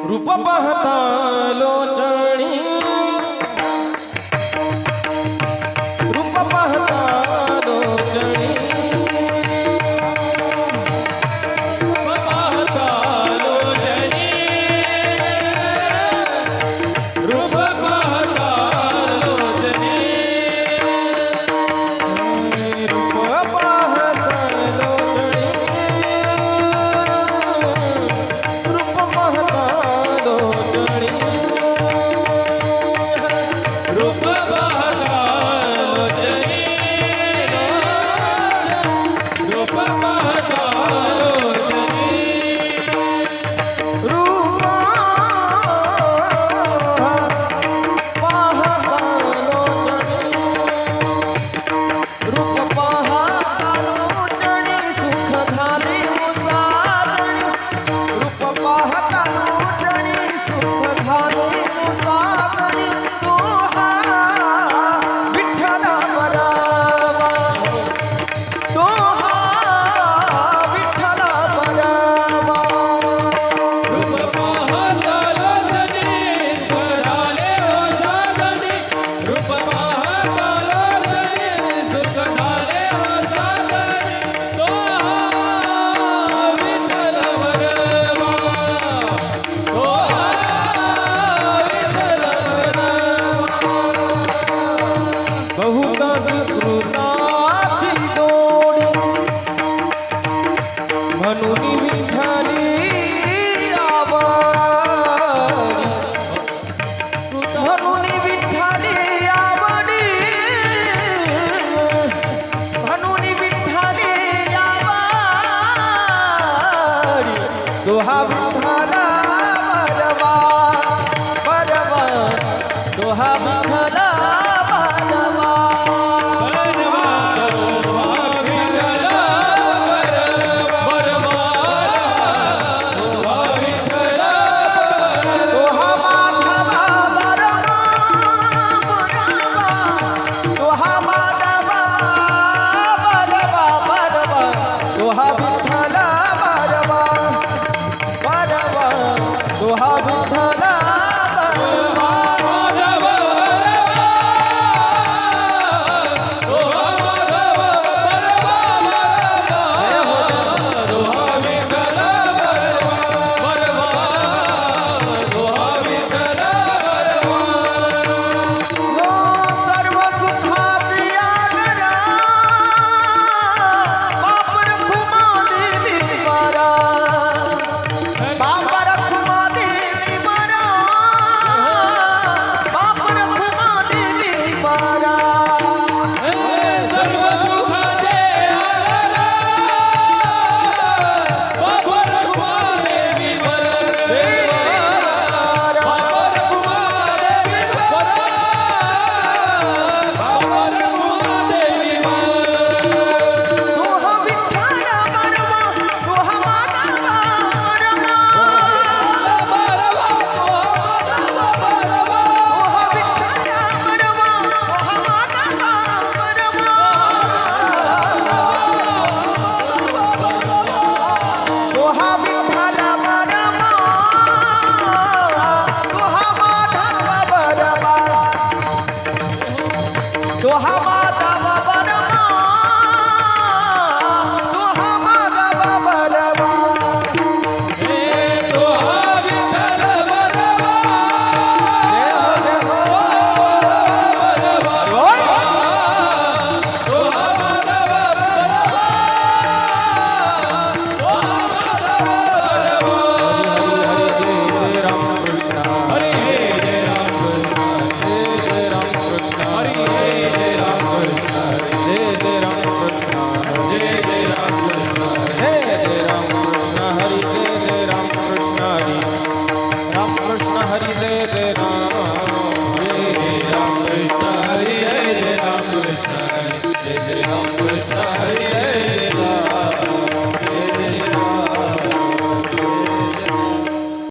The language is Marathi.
रूप पाहता लोचणी रूप पाहता लोचणी रूप पाहता लोचनी रूप पाहता लोचणी रूप पाहता लोचणी रूप पाहता लोचनी रूप पाहता लोचनी रूप पाहता लोचणी रूप पाहता लोचणी सुख झाले मुसादणी रूप पाहता लोचणी सुख झाले मुसादणी तो हा विठ्ठला बरावा तो हा विठ्ठला बरावा रूप पाहता लोचनी झाले हो साधनी रूप पाहता लोचनी सुख झाले हो साधनी तो हा विठ्ठल वरवा तो हा विठ्ठल बहुता सुकृताची जोडी म्हणून विठ्ठली आवडी म्हणून विठ्ठली आवडी म्हणून विठ्ठली आवडी दोहा विठ्ठला बरवा बरवा दोहा विठ्ठला बरवा दोहा माधवा बरवा बरवा दोहा माधवा बरवा बरवा दोहा विठ्ठला बरवा बरवा दोहा विठ्ठला